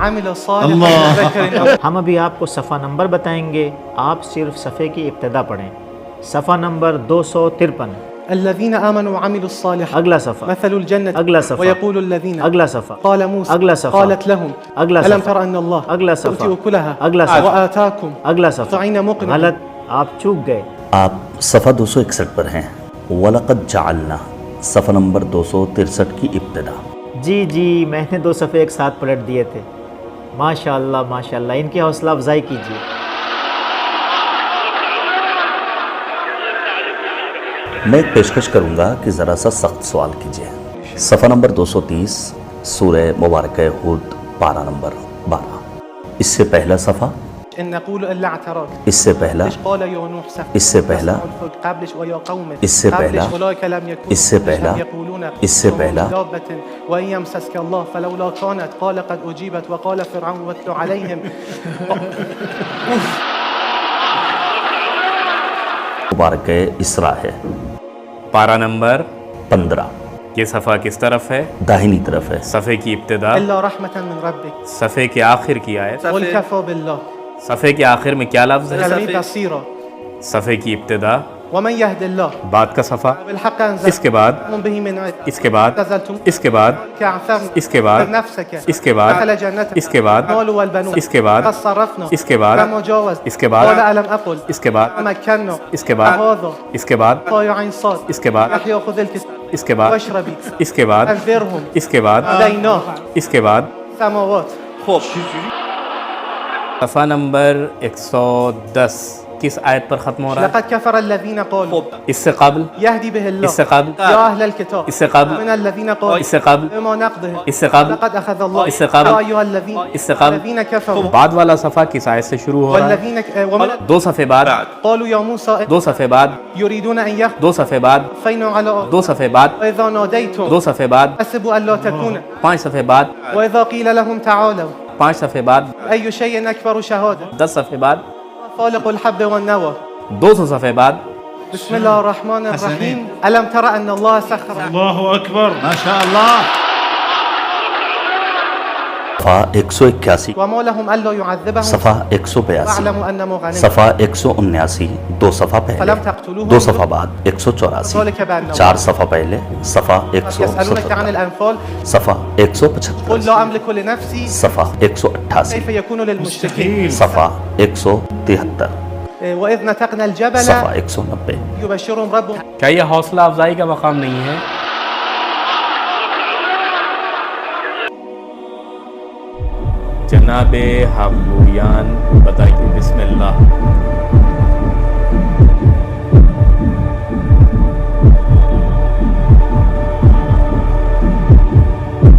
عمل صالحا من ذكر ہم ابھی آپ کو صفحہ نمبر بتائیں گے، آپ صرف صفحے کی ابتدا پڑھیں۔ صفحہ نمبر 253۔ الذين آمنوا وعملوا الصالحات اگلا صفحہ، مثل الجنة اگلا صفحہ، ويقول الذين اگلا صفحہ، قال موسى اگلا صفحہ، قالت لهم اگلا ألم صفحہ، تر أن الله اگلا يؤتي صفحہ، أكلها اگلا صفحہ، وآتاكم اگلا صفحہ، طعين مقنع۔ غلط، آپ چوک گئے۔ آپ صفحہ 261 پر ہیں۔ وَلَقَدْ جَعَلْنَا صفحہ نمبر 263 کی ابتدا۔ جی میں نے 2 صفحے ایک ساتھ پلٹ دیے تھے۔ ماشاءاللہ ماشاءاللہ، ان کی حوصلہ افزائی کیجیے۔ میں ایک پیشکش کروں گا کہ ذرا سا سخت سوال کیجیے۔ صفحہ نمبر 230 سورہ مبارکہ ہود پارہ نمبر 12۔ اس سے پہلا صفحہ، إن نقول إلا اعتراك اس سے پہلا، إيش قال يا نوح سفر اس سے پہلا، قبلش ويا قومه اس سے پہلا، قبلش أولئك لم يكونوا اس سے پہلا، يقولون اس سے پہلا، دابة وإن يمسسك الله فلولا كانت قال قد أجيبت وقال فرعون واتل عليهم مبارکہ اسراء ہے، پارہ نمبر 15۔ یہ صفحہ کس طرف ہے؟ داہنی طرف ہے۔ صفحے کی ابتدا، إلا رحمة من ربك صفحے کے آخر کی آیت، قل كفى بالله صفحے کے آخر میں کیا لفظ ہے؟ علمي بصيرا صفحے کی ابتدا، ومن يهد الله بعد کا صفحہ، بالحق اس أنزل کے بعد، به من عند اس کے بعد، نزلتم اس کے بعد، كعثرنا اس کے بعد، نفسك اس کے بعد، دخل جنتك اس کے بعد، المال والبنون اس کے بعد، قد صرفنا اس کے بعد، كما جاوز اس کے بعد، قال ألم أقل اس کے بعد، مكنا اس کے بعد، هذا اس کے بعد، طايع عين صاد اس کے بعد، يحيى خذ الكتاب اس کے بعد، واشربي اس کے بعد، انذرهم اس کے بعد، هديناه اس کے بعد، سماوات صفحہ نمبر 110 کس آیت پر ختم ہو رہا ہے؟ لقد كفر الذين قالوا اس سے قبل، يهدي به الله اس سے قبل، يا أهل الكتاب اس سے قبل، من الذين قالوا اس سے قبل، بما نقضهم اس سے قبل، لقد أخذ الله اس سے قبل، يا أيها الذين اس سے قبل، الذين كفروا بعد والا صفحہ کس آیت سے شروع ہو رہا ہے؟ والذين ومن 2 صفحے بعد، قالوا يا موسى 2 صفحے بعد، يريدون أن 2 صفحے بعد، يخفينوا على 2 صفحے بعد، وإذا ناديتم 2 صفحے بعد، حسبوا أن لا تكون 5 صفحے بعد، وإذا قيل لهم تعالوا 5 صفحے بعد، أي شيء أكبر شهادة 10 صفحے بعد، خالق الحب والنوى 200 صفحے بعد، بسم الله الرحمن الرحيم ألم تر أن الله سخر الله أكبر ما شاء الله. صفحہ 181، وما لهم ألا يعذبهم صفحہ 182، واعلموا أنه غني صفحہ 179، 2 صفحہ پہلے، فلم تقتلوهم 2 صفحہ بعد 184، ذلك بأنه 4 صفحہ پہلے، صفحہ يسألونك عن 177، الأنفال صفحہ قل 175، لا أملك لنفسي صفحہ 188، كيف يكون للمشركين صفحہ 173، وإذ نتقنا الجبل صفحہ 190۔ يبشرهم ربهم کیا یہ حوصلہ افزائی کا مقام نہیں ہے؟ جناب حقویان بتائیے بسم اللہ۔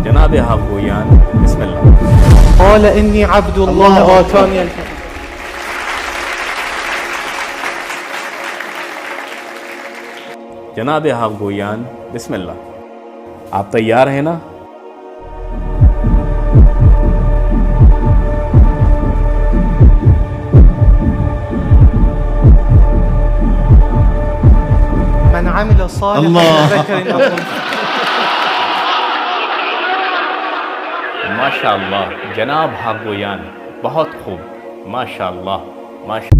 جناب حقویان بسم اللہ۔ قال إني عبد الله آتاني الكتاب جناب حقویان بسم اللہ۔ آپ تیار ہیں نا؟ من عمل صالحا من ذكر أو أنثى ماشاء اللہ جناب حقویان، بہت خوب، ماشاء اللہ، ماشاء